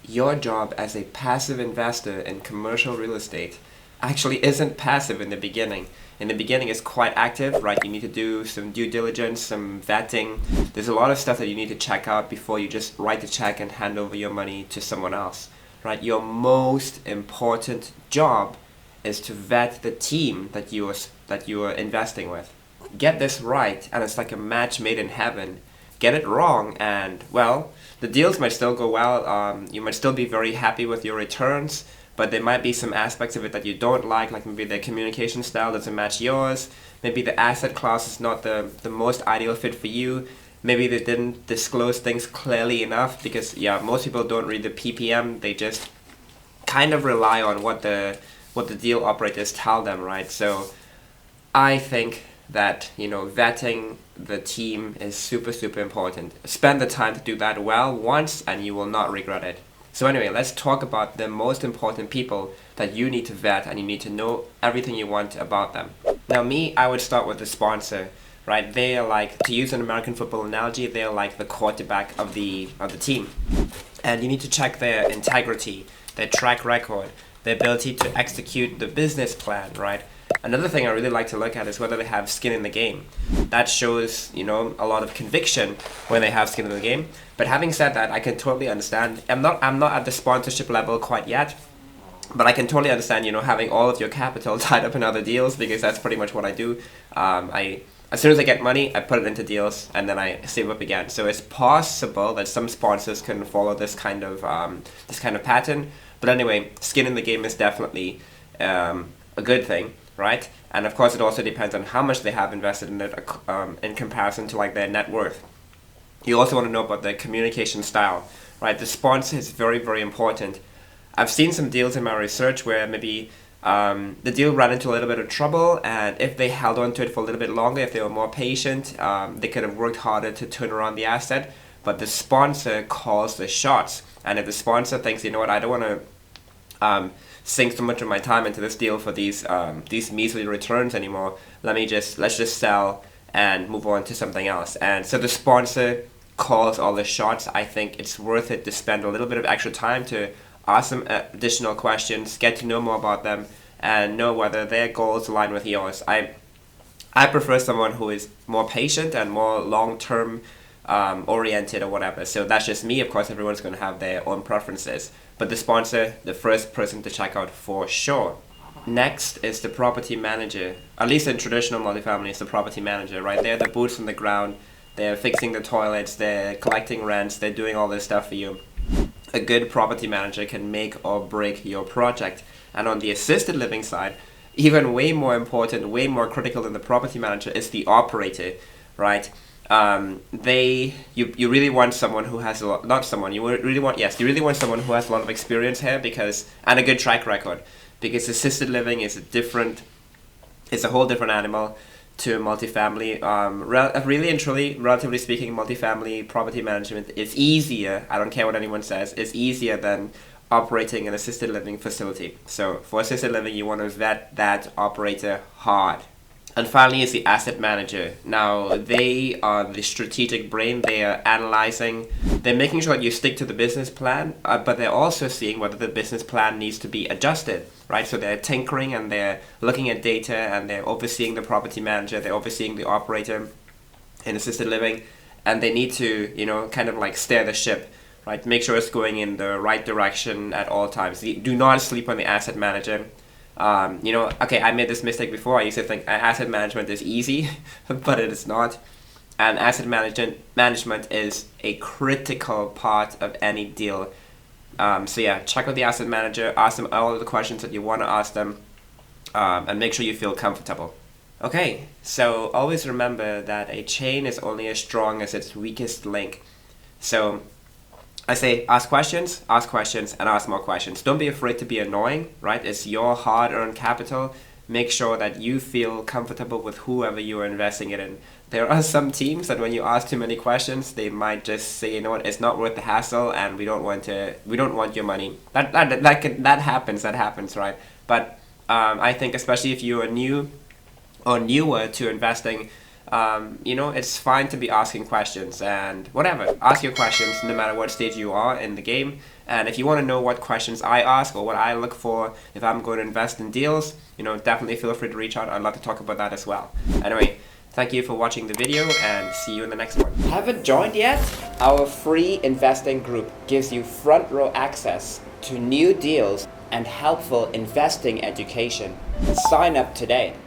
your job as a passive investor in commercial real estate actually isn't passive in the beginning. In the beginning, it's quite active, right? You need to do some due diligence, some vetting. There's a lot of stuff that you need to check out before you just write the check and hand over your money to someone else, right? Your most important job is to vet the team that you are investing with. Get this right, and it's like a match made in heaven. Get it wrong, and well, the deals might still go well. You might still be very happy with your returns, but there might be some aspects of it that you don't like maybe their communication style doesn't match yours. Maybe the asset class is not the most ideal fit for you. Maybe they didn't disclose things clearly enough because, yeah, most people don't read the PPM. They just kind of rely on what the deal operators tell them, right? So I think that vetting the team is super super important. Spend the time to do that well once, and you will not regret it. So anyway, let's talk about the most important people that you need to vet, and you need to know everything you want about them. Now, me, I would start with the sponsor, right? They are like, to use an American football analogy, they're like the quarterback of the team, and you need to check their integrity, their track record, their ability to execute the business plan, right? Another thing I really like to look at is whether they have skin in the game. That shows, a lot of conviction when they have skin in the game. But having said that, I can totally understand. I'm not at the sponsorship level quite yet, but I can totally understand, having all of your capital tied up in other deals, because that's pretty much what I do. I As soon as I get money, I put it into deals, and then I save up again. So it's possible that some sponsors can follow this kind of pattern. But anyway, skin in the game is definitely a good thing, right? And of course, it also depends on how much they have invested in it in comparison to like their net worth. You also want to know about their communication style, right? The sponsor is very, very important. I've seen some deals in my research where maybe the deal ran into a little bit of trouble, and if they held on to it for a little bit longer, if they were more patient, they could have worked harder to turn around the asset. But the sponsor calls the shots, and if the sponsor thinks, you know what, I don't want to sink so much of my time into this deal for these measly returns anymore, let's just sell and move on to something else. And so the sponsor calls all the shots. I think it's worth it to spend a little bit of extra time to ask them additional questions, get to know more about them, and know whether their goals align with yours. I prefer someone who is more patient and more long-term oriented or whatever. So that's just me. Of course, everyone's going to have their own preferences. But the sponsor, the first person to check out for sure. Next is the property manager. At least in traditional multifamily, it's the property manager, right? They're the boots on the ground. They're fixing the toilets. They're collecting rents. They're doing all this stuff for you. A good property manager can make or break your project. And on the assisted living side, even way more important, way more critical than the property manager is the operator, right? You really want someone who has a lot, not someone, you really want, yes, you really want someone who has a lot of experience here and a good track record, because assisted living is it's a whole different animal to multifamily. Really and truly, relatively speaking, multifamily property management is easier. I don't care what anyone says. It's easier than operating an assisted living facility. So for assisted living, you want to vet that operator hard. And finally is the asset manager. Now, they are the strategic brain. They are analyzing, they're making sure that you stick to the business plan, but they're also seeing whether the business plan needs to be adjusted, right? So they're tinkering, and they're looking at data, and they're overseeing the property manager, they're overseeing the operator in assisted living, and they need to, kind of like steer the ship, right? Make sure it's going in the right direction at all times. Do not sleep on the asset manager. Okay, I made this mistake before. I used to think asset management is easy, but it is not. And asset management is a critical part of any deal. So yeah, check out the asset manager, ask them all of the questions that you want to ask them, and make sure you feel comfortable. Okay, so always remember that a chain is only as strong as its weakest link. So I say ask questions, and ask more questions. Don't be afraid to be annoying, right? It's your hard-earned capital. Make sure that you feel comfortable with whoever you are investing it in. There are some teams that when you ask too many questions, they might just say, you know what, it's not worth the hassle, and we don't want your money. That happens, right? But I think especially if you are new or newer to investing, It's fine to be asking questions and whatever. Ask your questions no matter what stage you are in the game. And if you want to know what questions I ask or what I look for if I'm going to invest in deals, definitely feel free to reach out. I'd love to talk about that as well. Anyway, thank you for watching the video and see you in the next one. Haven't joined yet? Our free investing group gives you front row access to new deals and helpful investing education. Sign up today.